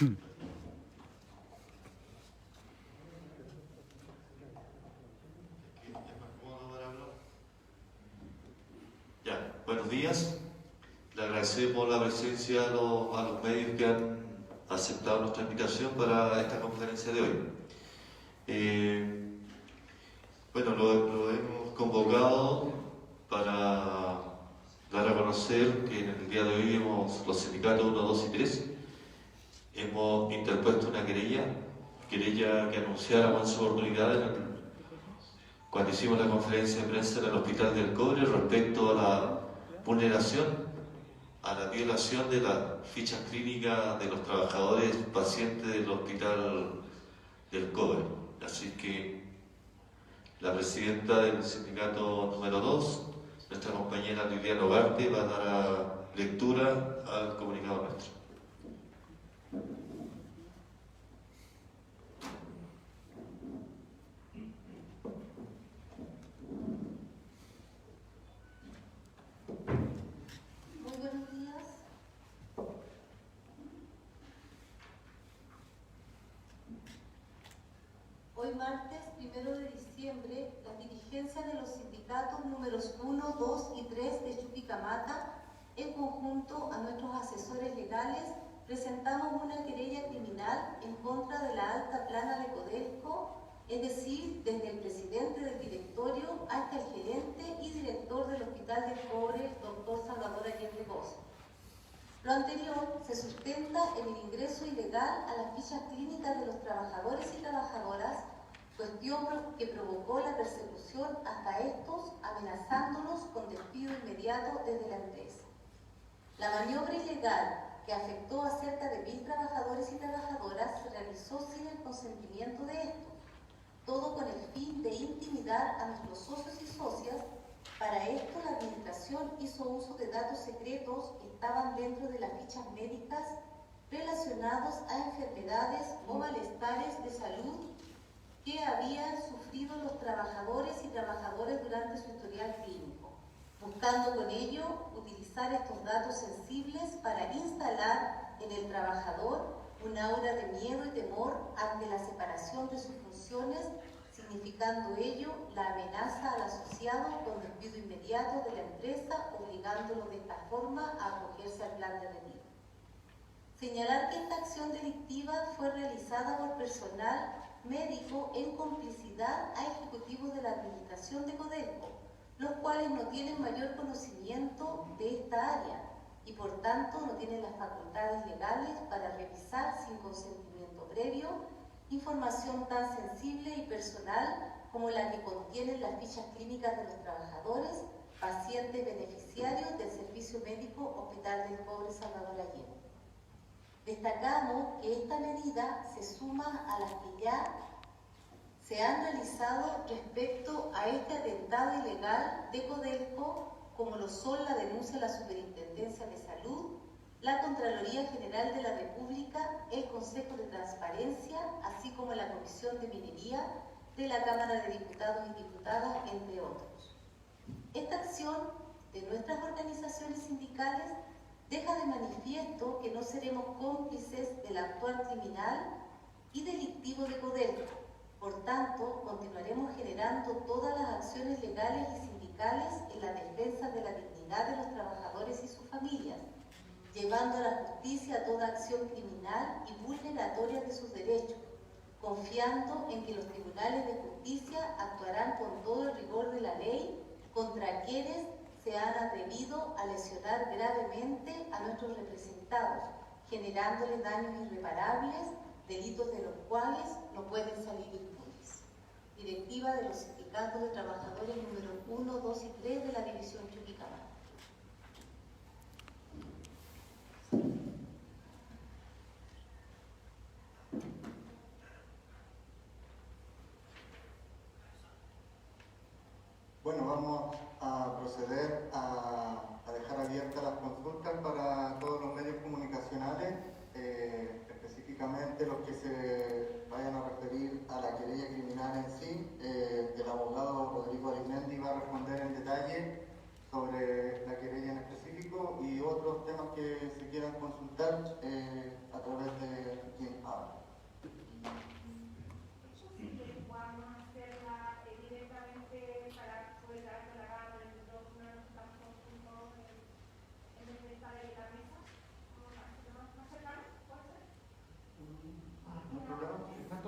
Ya, buenos días. Le agradecemos la presencia a los medios que han aceptado nuestra invitación para esta conferencia de hoy. Bueno, lo hemos convocado para dar a conocer que en el día de hoy los sindicatos 1, 2 y 3 hemos interpuesto una querella que anunciáramos en su oportunidad cuando hicimos la conferencia de prensa en el Hospital del Cobre respecto a la vulneración, a la violación de las fichas clínicas de los trabajadores pacientes del Hospital del Cobre. Así que la presidenta del sindicato número 2, nuestra compañera Liliana Ugarte, va a dar lectura al comunicado nuestro. Muy buenos días. Hoy martes 1 de diciembre, las dirigencias de los sindicatos números 1, 2 y 3 de Chuquicamata, en conjunto a nuestros asesores legales, presentamos una querella criminal en contra de la alta plana de Codelco, es decir, desde el presidente del directorio hasta el gerente y director del Hospital del Cobre, doctor Salvador Allende Bosch. Lo anterior se sustenta en el ingreso ilegal a las fichas clínicas de los trabajadores y trabajadoras, cuestión que provocó la persecución hasta estos, amenazándolos con despido inmediato desde la empresa. La maniobra ilegal que afectó a cerca de 1.000 trabajadores y trabajadoras se realizó sin el consentimiento de estos, todo con el fin de intimidar a nuestros socios y socias. Para esto, la administración hizo uso de datos secretos que estaban dentro de las fichas médicas relacionados a enfermedades o malestares de salud que habían sufrido los trabajadores y trabajadoras durante su historial clínico, buscando con ello utilizar estos datos sensibles para instalar en el trabajador un aura de miedo y temor ante la separación de sus funciones, significando ello la amenaza al asociado con despido inmediato de la empresa, obligándolo de esta forma a acogerse al plan de retiro. Señalar que esta acción delictiva fue realizada por personal médico en complicidad a ejecutivos de la administración de Codelco, los cuales no tienen mayor conocimiento de esta área y por tanto no tienen las facultades legales para revisar sin consentimiento previo información tan sensible y personal como la que contienen las fichas clínicas de los trabajadores, pacientes beneficiarios del Servicio Médico Hospital del Cobre Salvador Allende. Destacamos que esta medida se suma a las que ya se han realizado respecto a este atentado ilegal de Codelco, como lo son la denuncia a la Superintendencia de Salud, la Contraloría General de la República, el Consejo de Transparencia, así como la Comisión de Minería de la Cámara de Diputados y Diputadas, entre otros. Esta acción de nuestras organizaciones sindicales deja de manifiesto que no seremos cómplices del actuar criminal y delictivo de Codelco. Por tanto, continuaremos generando todas las acciones legales y sindicales en la defensa de la dignidad de los trabajadores y sus familias, llevando a la justicia toda acción criminal y vulneratoria de sus derechos, confiando en que los tribunales de justicia actuarán con todo el rigor de la ley contra quienes se han atrevido a lesionar gravemente a nuestros representados, generándoles daños irreparables, delitos de los cuales no pueden salir impunes. Directiva de los sindicatos de trabajadores número 1, 2 y 3 de la división Chuquicamata. Bueno, vamos a proceder a dejar abiertas las consultas para todos los medios comunicacionales, específicamente los que se vayan a referir a la querella criminal en sí. El abogado Rodrigo Arizmendi va a responder en detalle sobre la querella en específico y otros temas que se quieran consultar a través de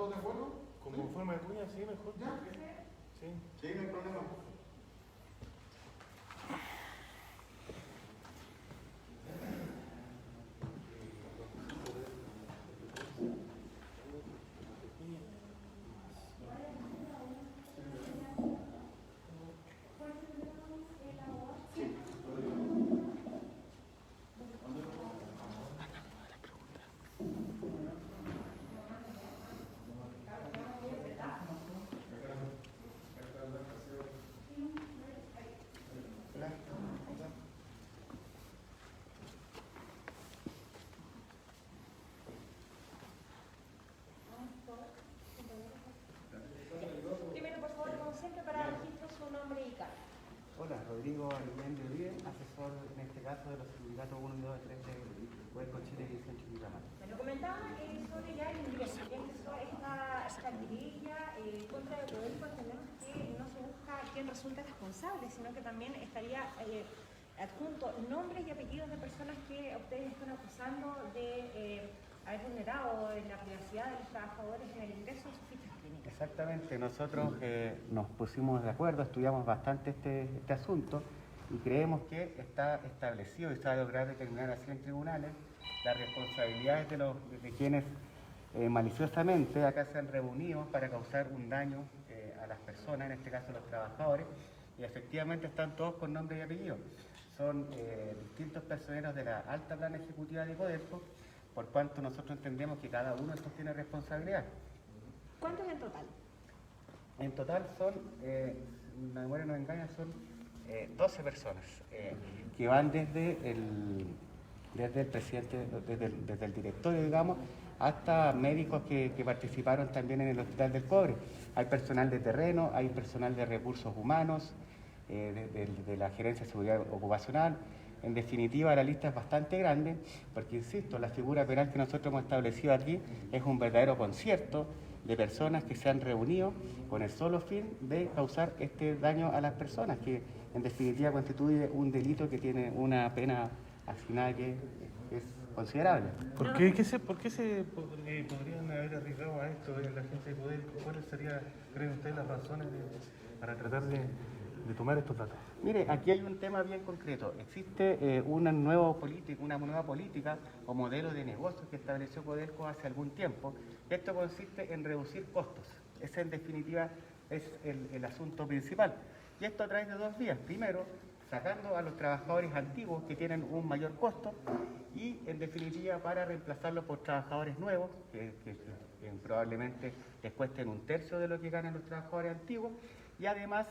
todos de acuerdo? Como forma de cuña, sí, mejor. ¿Ya? Sí. Sí, no hay problema. Primero, por favor, como siempre, para registro su nombre y cargo. Hola, Rodrigo Aguillén de Uribe, asesor en este caso de los sindicatos 1 y 2 y 3 de Codelco Chile y Centro Chuquicamata. Me lo comentaba sobre ya el ingreso, ya empezó esta querella contra el Codelco. Entendemos que no se busca quién resulte responsable, sino que también estaría adjunto nombres y apellidos de personas que ustedes están acusando de haber vulnerado la privacidad de los trabajadores en el ingreso de sus fichas clínicas. Exactamente, nosotros nos pusimos de acuerdo, estudiamos bastante este asunto y creemos que está establecido y se va a lograr determinar así en tribunales las responsabilidades de quienes maliciosamente acá se han reunido para causar un daño a las personas, en este caso a los trabajadores, y efectivamente están todos con nombre y apellido. Son distintos personeros de la alta plana ejecutiva de Codelco, por cuanto nosotros entendemos que cada uno de estos tiene responsabilidad. ¿Cuántos en total? En total son, si la memoria no me engaña, son 12 personas que van desde el presidente, desde el directorio, digamos, hasta médicos que participaron también en el Hospital del Cobre. Hay personal de terreno, hay personal de recursos humanos, de la Gerencia de Seguridad Ocupacional. En definitiva, la lista es bastante grande, porque, insisto, la figura penal que nosotros hemos establecido aquí es un verdadero concierto de personas que se han reunido con el solo fin de causar este daño a las personas, que en definitiva constituye un delito que tiene una pena asignada que es considerable. ¿Por qué se podrían haber arriesgado a esto en la agencia de poder? ¿Cuáles serían, creen ustedes, las razones para tratar de tomar estos datos? Mire, aquí hay un tema bien concreto. Existe una nueva política o modelo de negocio que estableció Codelco hace algún tiempo. Esto consiste en reducir costos. Ese, en definitiva, es el asunto principal. Y esto a través de dos vías. Primero, sacando a los trabajadores antiguos que tienen un mayor costo y, en definitiva, para reemplazarlos por trabajadores nuevos que probablemente les cuesten un tercio de lo que ganan los trabajadores antiguos. Y además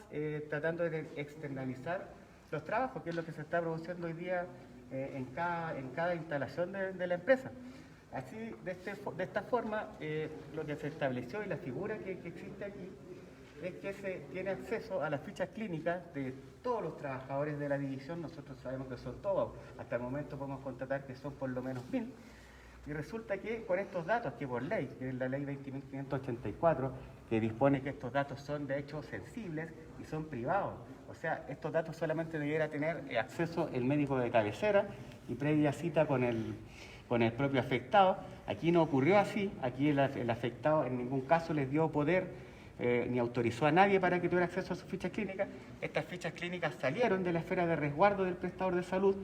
tratando de externalizar los trabajos, que es lo que se está produciendo hoy día en cada instalación de la empresa. Así, de esta forma, lo que se estableció y la figura que existe aquí es que se tiene acceso a las fichas clínicas de todos los trabajadores de la división. Nosotros sabemos que son todos, hasta el momento podemos constatar que son por lo menos 1000. Y resulta que con estos datos, que por ley, que es la ley 20.584, que dispone que estos datos son de hecho sensibles y son privados. O sea, estos datos solamente debiera tener acceso el médico de cabecera y previa cita con el propio afectado. Aquí no ocurrió así, aquí el afectado en ningún caso les dio poder ni autorizó a nadie para que tuviera acceso a sus fichas clínicas. Estas fichas clínicas salieron de la esfera de resguardo del prestador de salud,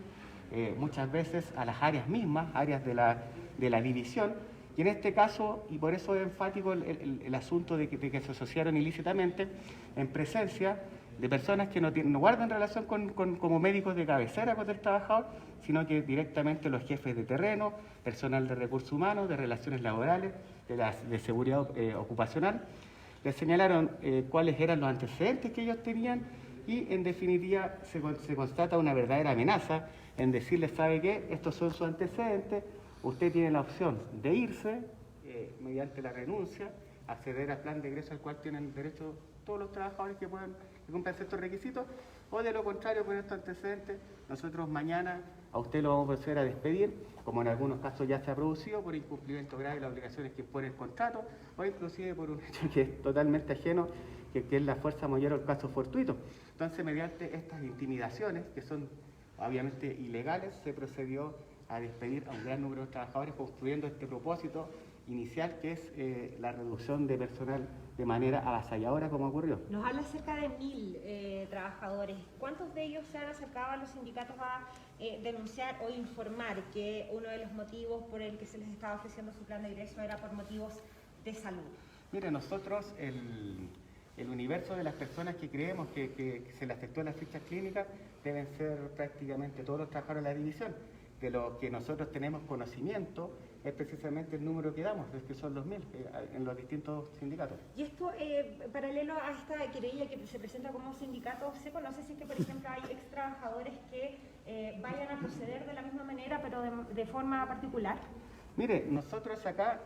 muchas veces a las áreas mismas, áreas de la división, y en este caso, y por eso es enfático el asunto de que se asociaron ilícitamente en presencia de personas que no guardan relación como médicos de cabecera con el trabajador, sino que directamente los jefes de terreno, personal de recursos humanos, de relaciones laborales, de seguridad ocupacional. Les señalaron cuáles eran los antecedentes que ellos tenían y, en definitiva, se constata una verdadera amenaza en decirles, ¿sabe qué? Estos son sus antecedentes, usted tiene la opción de irse mediante la renuncia, acceder al plan de egreso al cual tienen derecho todos los trabajadores que cumplan estos requisitos, o de lo contrario, con estos antecedentes, nosotros mañana a usted lo vamos a proceder a despedir, como en algunos casos ya se ha producido, por incumplimiento grave de las obligaciones que impone el contrato, o inclusive por un hecho que es totalmente ajeno, que es la fuerza mayor o el caso fortuito. Entonces, mediante estas intimidaciones, que son obviamente ilegales, se procedió a despedir a un gran número de trabajadores, construyendo este propósito inicial, que es la reducción de personal de manera avasalladora, como ocurrió. Nos habla cerca de 1000 trabajadores. ¿Cuántos de ellos se han acercado a los sindicatos a denunciar o informar que uno de los motivos por el que se les estaba ofreciendo su plan de ingreso era por motivos de salud? Mire, nosotros el universo de las personas que creemos que se les afectó las fichas clínicas deben ser prácticamente todos los trabajadores de la división. De lo que nosotros tenemos conocimiento es precisamente el número que damos, es que son los 1000 en los distintos sindicatos. Y esto, paralelo a esta querella que se presenta como sindicato, ¿se conoce si es que, por ejemplo, hay ex trabajadores que vayan a proceder de la misma manera, pero de forma particular? Mire, nosotros acá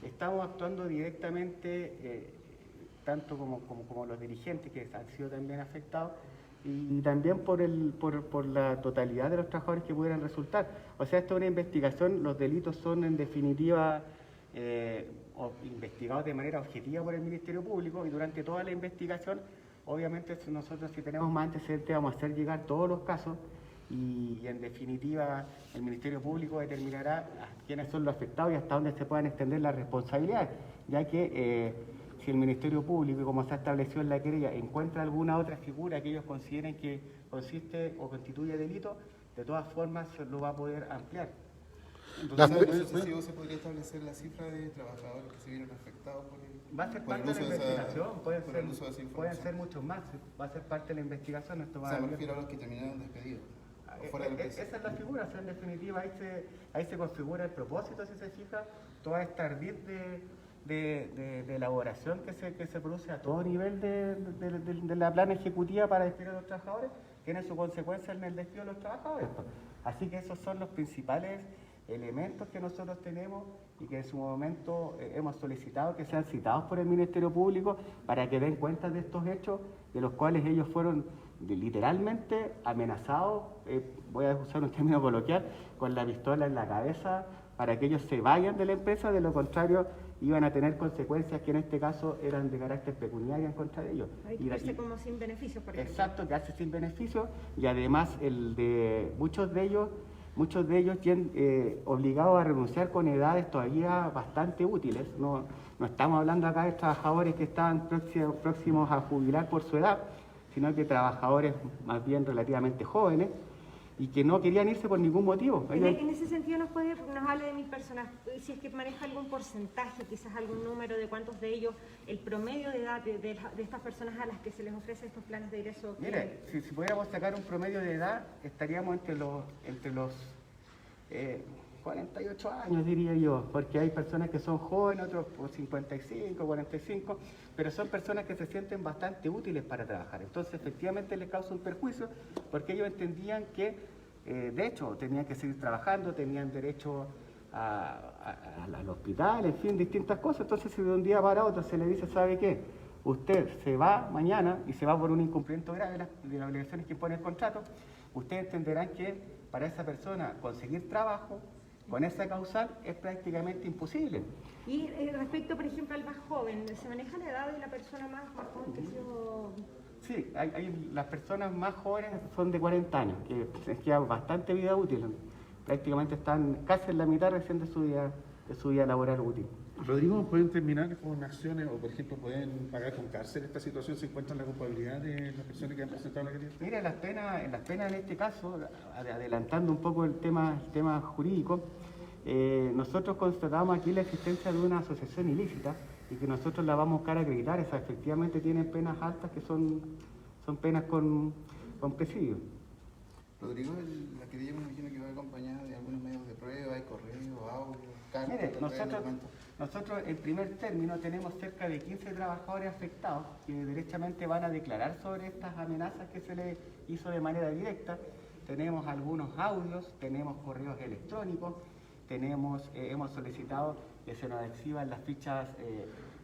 estamos actuando directamente, tanto como los dirigentes que han sido también afectados, y también por la totalidad de los trabajadores que pudieran resultar. O sea, esta es una investigación, los delitos son en definitiva investigados de manera objetiva por el Ministerio Público, y durante toda la investigación, obviamente nosotros, si tenemos más antecedentes, vamos a hacer llegar todos los casos, y en definitiva el Ministerio Público determinará quiénes son los afectados y hasta dónde se puedan extender las responsabilidades, ya que si el Ministerio Público, como se ha establecido en la querella, encuentra alguna otra figura que ellos consideren que consiste o constituye delito, de todas formas lo va a poder ampliar. Entonces, ¿en el sucesivo se podría establecer la cifra de trabajadores que se vieron afectados por el, va a ser parte de la investigación, pueden ser muchos más, va a ser parte de la investigación. Esto va me refiero a los que terminaron despedidos. Esa es la figura, o sea, en definitiva ahí se configura el propósito, si se fija, toda esta ardid de elaboración que se produce a todo nivel de la plana ejecutiva para despedir a los trabajadores, tiene su consecuencia en el despido de los trabajadores. Así que esos son los principales elementos que nosotros tenemos y que en su momento hemos solicitado que sean citados por el Ministerio Público para que den cuenta de estos hechos, de los cuales ellos fueron literalmente amenazados, voy a usar un término coloquial, con la pistola en la cabeza para que ellos se vayan de la empresa, de lo contrario iban a tener consecuencias que en este caso eran de carácter pecuniario en contra de ellos. Hay que irse como sin beneficios, por ejemplo. Exacto, quedarse sin beneficios, y además muchos de ellos obligados a renunciar con edades todavía bastante útiles. No estamos hablando acá de trabajadores que estaban próximos a jubilar por su edad, sino que trabajadores más bien relativamente jóvenes y que no querían irse por ningún motivo. En ese sentido nos habla de 1000 personas, si es que maneja algún porcentaje, quizás algún número de cuántos de ellos, el promedio de edad de estas personas a las que se les ofrece estos planes de ingreso. Mire, si pudiéramos sacar un promedio de edad, estaríamos entre los 48 años, diría yo, porque hay personas que son jóvenes, otros por 55, 45, pero son personas que se sienten bastante útiles para trabajar. Entonces, efectivamente, les causa un perjuicio porque ellos entendían que, de hecho, tenían que seguir trabajando, tenían derecho al hospital, en fin, distintas cosas. Entonces, si de un día para otro se le dice, ¿sabe qué? Usted se va mañana y se va por un incumplimiento grave de las obligaciones que pone el contrato, ustedes entenderán que para esa persona conseguir trabajo con esa causal es prácticamente imposible. Y respecto, por ejemplo, al más joven, ¿se maneja la edad de la persona más joven que ha sido...? Sí, las personas más jóvenes son de 40 años, que les queda bastante vida útil. Prácticamente están casi en la mitad recién de su vida laboral útil. Rodrigo, ¿pueden terminar con acciones o, por ejemplo, pueden pagar con cárcel esta situación si encuentran la culpabilidad de las personas que han presentado la querella? Mira, las penas en este caso, adelantando un poco el tema jurídico, nosotros constatamos aquí la existencia de una asociación ilícita y que nosotros la vamos a buscar acreditar. Esas efectivamente tienen penas altas que son penas con presidio. Rodrigo, la querella me imagino que va acompañada de algunos medios de prueba, hay correos, audios, cartas. Mire, nosotros en primer término tenemos cerca de 15 trabajadores afectados que derechamente van a declarar sobre estas amenazas que se les hizo de manera directa. Tenemos algunos audios, tenemos correos electrónicos, hemos solicitado que se nos exhiban las fichas,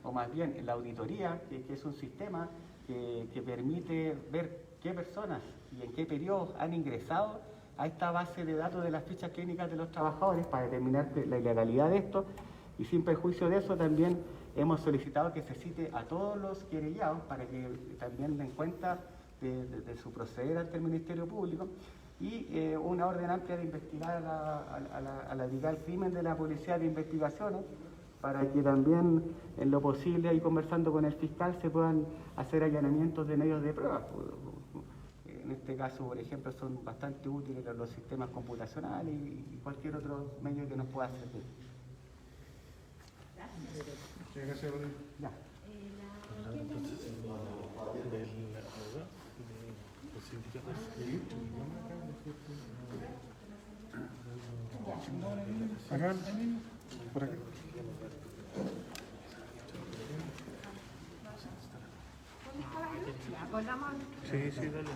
o más bien la auditoría, que es un sistema que permite ver qué personas y en qué periodos han ingresado a esta base de datos de las fichas clínicas de los trabajadores para determinar la ilegalidad de esto, y sin perjuicio de eso también hemos solicitado que se cite a todos los querellados para que también den cuenta de su proceder ante el Ministerio Público, y una orden amplia de investigar a la legal crimen de la Policía de Investigaciones, para que también en lo posible, ahí conversando con el fiscal, se puedan hacer allanamientos de medios de prueba. En este caso, por ejemplo, son bastante útiles los sistemas computacionales y cualquier otro medio que nos pueda servir. Muchas gracias, Rodrigo. Ya. Acá, por acá. Sí, sí, dale.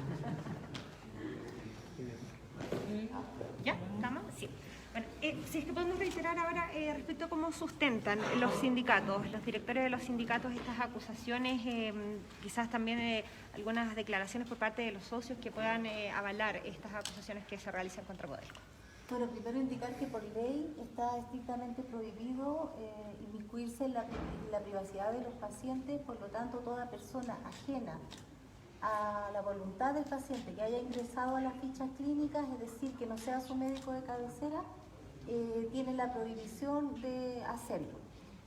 ¿Ya? ¿Estamos? Sí. Bueno, si es que podemos reiterar ahora respecto a cómo sustentan los sindicatos, los directores de los sindicatos, estas acusaciones, quizás también algunas declaraciones por parte de los socios que puedan avalar estas acusaciones que se realizan contra Codelco. Bueno, primero indicar que por ley está estrictamente prohibido inmiscuirse en la privacidad de los pacientes, por lo tanto toda persona ajena a la voluntad del paciente que haya ingresado a las fichas clínicas, es decir, que no sea su médico de cabecera, tiene la prohibición de hacerlo.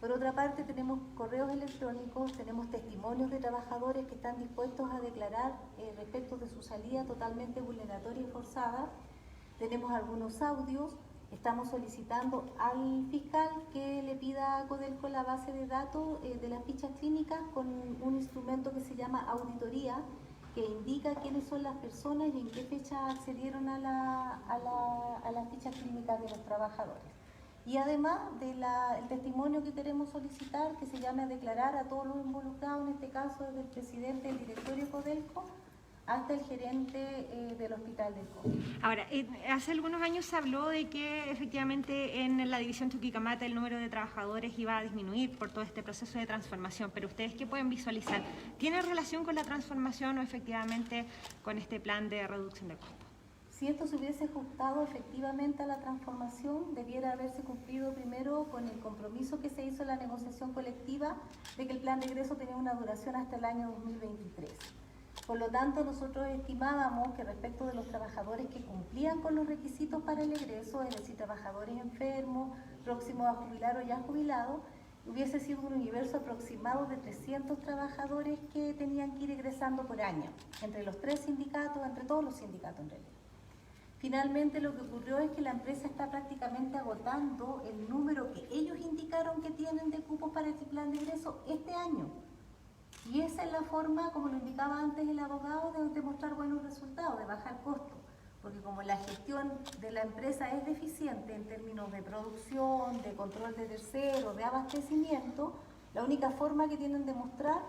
Por otra parte, tenemos correos electrónicos, tenemos testimonios de trabajadores que están dispuestos a declarar respecto de su salida totalmente vulneratoria y forzada. Tenemos algunos audios, estamos solicitando al fiscal que le pida a Codelco la base de datos de las fichas clínicas con un instrumento que se llama auditoría, que indica quiénes son las personas y en qué fecha accedieron a las fichas clínicas de los trabajadores. Y además del testimonio que queremos solicitar, que se llame a declarar a todos los involucrados, en este caso desde el presidente del directorio Codelco hasta el gerente del hospital del COVID. Ahora, hace algunos años se habló de que efectivamente en la división Chuquicamata el número de trabajadores iba a disminuir por todo este proceso de transformación, pero ustedes, ¿qué pueden visualizar? ¿Tiene relación con la transformación o efectivamente con este plan de reducción de costos? Si esto se hubiese ajustado efectivamente a la transformación, debiera haberse cumplido primero con el compromiso que se hizo en la negociación colectiva de que el plan de egreso tenía una duración hasta el año 2023. Por lo tanto, nosotros estimábamos que respecto de los trabajadores que cumplían con los requisitos para el egreso, es decir, trabajadores enfermos, próximos a jubilar o ya jubilados, hubiese sido un universo aproximado de 300 trabajadores que tenían que ir egresando por año, entre los tres sindicatos, entre todos los sindicatos en realidad. Finalmente, lo que ocurrió es que la empresa está prácticamente agotando el número que ellos indicaron que tienen de cupos para este plan de egreso este año. Y esa es la forma, como lo indicaba antes el abogado, de demostrar buenos resultados, de bajar costos. Porque como la gestión de la empresa es deficiente en términos de producción, de control de terceros, de abastecimiento, la única forma que tienen de mostrar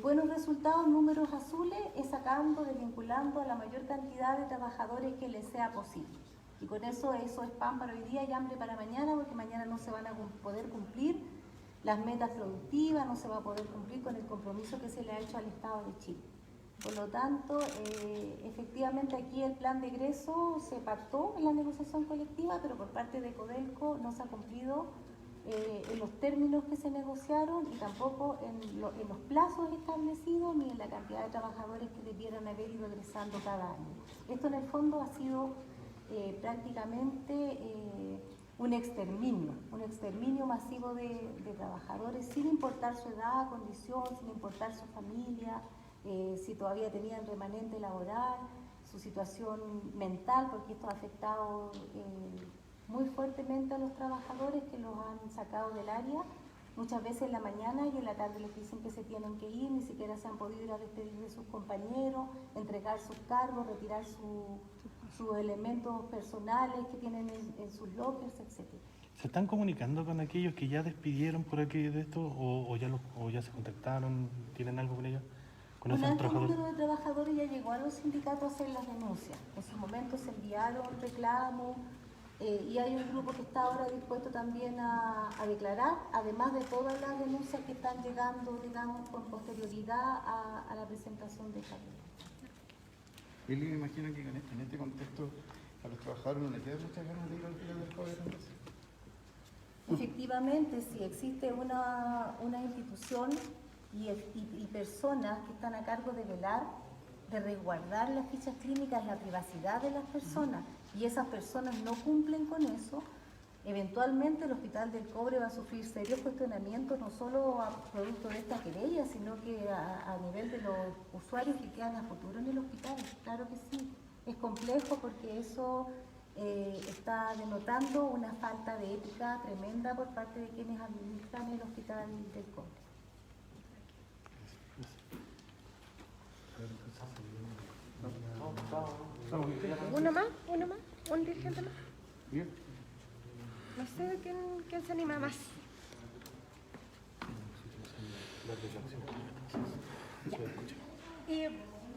buenos resultados, números azules, es sacando, desvinculando a la mayor cantidad de trabajadores que les sea posible. Y con eso es pan para hoy día y hambre para mañana, porque mañana no se van a poder cumplir las metas productivas, no se va a poder cumplir con el compromiso que se le ha hecho al Estado de Chile. Por lo tanto, efectivamente aquí el plan de egreso se pactó en la negociación colectiva, pero por parte de Codelco no se ha cumplido en los términos que se negociaron y tampoco en los plazos establecidos ni en la cantidad de trabajadores que debieran haber ido egresando cada año. Esto en el fondo ha sido prácticamente un exterminio masivo de trabajadores, sin importar su edad, condición, sin importar su familia, si todavía tenían remanente laboral, su situación mental, porque esto ha afectado muy fuertemente a los trabajadores que los han sacado del área. Muchas veces en la mañana y en la tarde les dicen que se tienen que ir, ni siquiera se han podido ir a despedir de sus compañeros, entregar sus cargos, retirar sus elementos personales que tienen en sus lockers, etc. ¿Se están comunicando con aquellos que ya despidieron por aquí de esto o ya se contactaron? ¿Tienen algo con ellos? ¿Con Un esos alto trabajadores? número de trabajadores ya llegó a los sindicatos a hacer las denuncias. En su momento se enviaron reclamos y hay un grupo que está ahora dispuesto también a declarar, además de todas las denuncias que están llegando, digamos, con posterioridad a la presentación de esta ley. Eli, me imagino que en este contexto a los trabajadores no les queda muchas ganas de ir al hospital del COVID. Efectivamente, si existe una institución y personas que están a cargo de velar, de resguardar las fichas clínicas, la privacidad de las personas, y esas personas no cumplen con eso, Eventualmente el Hospital del Cobre va a sufrir serios cuestionamientos, no solo a producto de esta querella, sino que a nivel de los usuarios que quedan a futuro en el hospital. Claro que sí, es complejo porque eso está denotando una falta de ética tremenda por parte de quienes administran el Hospital del Cobre. ¿Uno más? ¿Un dirigente más? Bien. No sé quién se anima más.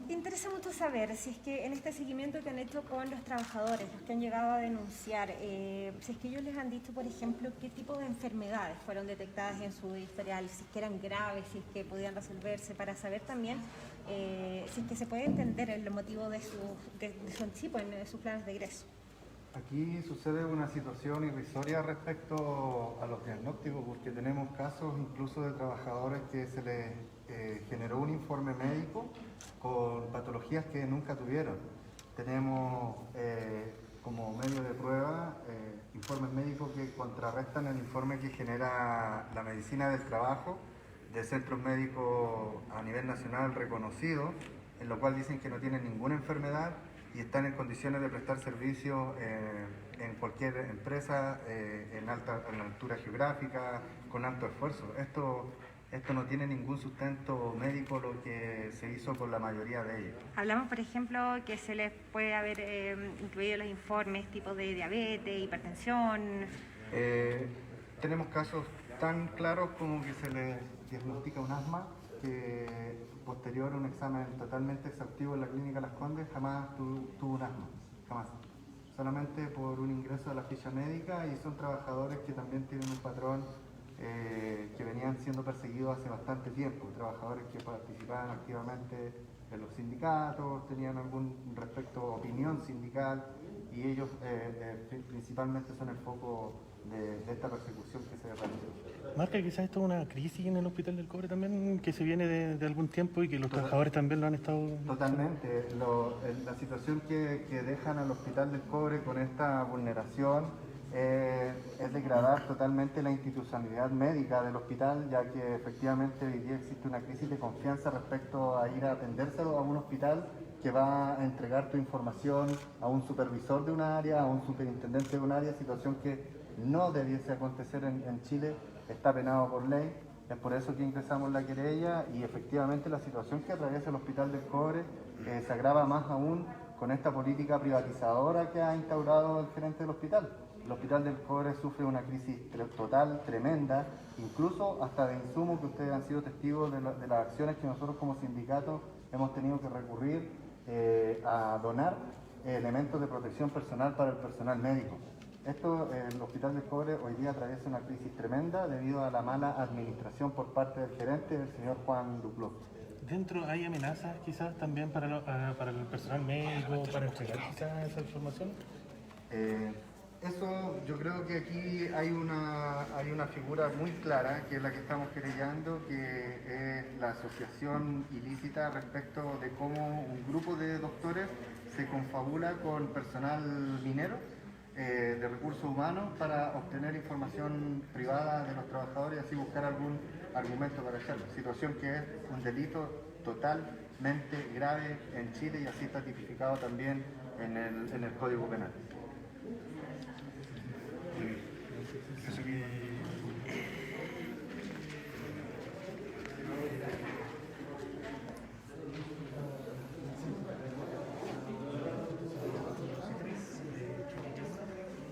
Interesa mucho saber si es que en este seguimiento que han hecho con los trabajadores, los que han llegado a denunciar, si es que ellos les han dicho, por ejemplo, qué tipo de enfermedades fueron detectadas en su historial, si es que eran graves, si es que podían resolverse, para saber también si es que se puede entender el motivo de su anticipo en sus planes de egreso. Aquí sucede una situación irrisoria respecto a los diagnósticos, porque tenemos casos incluso de trabajadores que se les generó un informe médico con patologías que nunca tuvieron. Tenemos como medio de prueba informes médicos que contrarrestan el informe que genera la medicina del trabajo de centros médicos a nivel nacional reconocidos, en lo cual dicen que no tienen ninguna enfermedad y están en condiciones de prestar servicios en cualquier empresa, en altura geográfica, con alto esfuerzo. Esto no tiene ningún sustento médico lo que se hizo con la mayoría de ellos. Hablamos, por ejemplo, que se les puede haber incluido los informes tipo de diabetes, hipertensión. Tenemos casos tan claros como que se les diagnostica un asma, que posterior a un examen totalmente exhaustivo en la clínica Las Condes jamás tuvo un asma, jamás. Solamente por un ingreso a la ficha médica, y son trabajadores que también tienen un patrón que venían siendo perseguidos hace bastante tiempo, trabajadores que participaban activamente en los sindicatos, tenían algún opinión sindical, y ellos principalmente son el foco de esta persecución que se realizó. Marca, quizás esto es una crisis en el Hospital del Cobre también, que se viene de algún tiempo y que los trabajadores también lo han estado... Totalmente. La situación que dejan al Hospital del Cobre con esta vulneración es degradar totalmente la institucionalidad médica del hospital, ya que efectivamente hoy día existe una crisis de confianza respecto a ir a atendérselo a un hospital que va a entregar tu información a un supervisor de un área, a un superintendente de un área, situación que no debiese acontecer en Chile, está penado por ley. Es por eso que ingresamos la querella, y efectivamente la situación que atraviesa el Hospital del Cobre se agrava más aún con esta política privatizadora que ha instaurado el gerente del hospital. El Hospital del Cobre sufre una crisis total, tremenda, incluso hasta de insumos, que ustedes han sido testigos de las acciones que nosotros como sindicato hemos tenido que recurrir a donar elementos de protección personal para el personal médico. El Hospital del Cobre hoy día atraviesa una crisis tremenda debido a la mala administración por parte del gerente, el señor Juan Duclos. ¿Dentro hay amenazas quizás también para el personal médico, para entregar quizás esa información? Eso, yo creo que aquí hay una figura muy clara, que es la que estamos querellando, que es la asociación ilícita respecto de cómo un grupo de doctores se confabula con personal minero de recursos humanos para obtener información privada de los trabajadores y así buscar algún argumento para hacerlo. Situación que es un delito totalmente grave en Chile, y así está tipificado también en el Código Penal.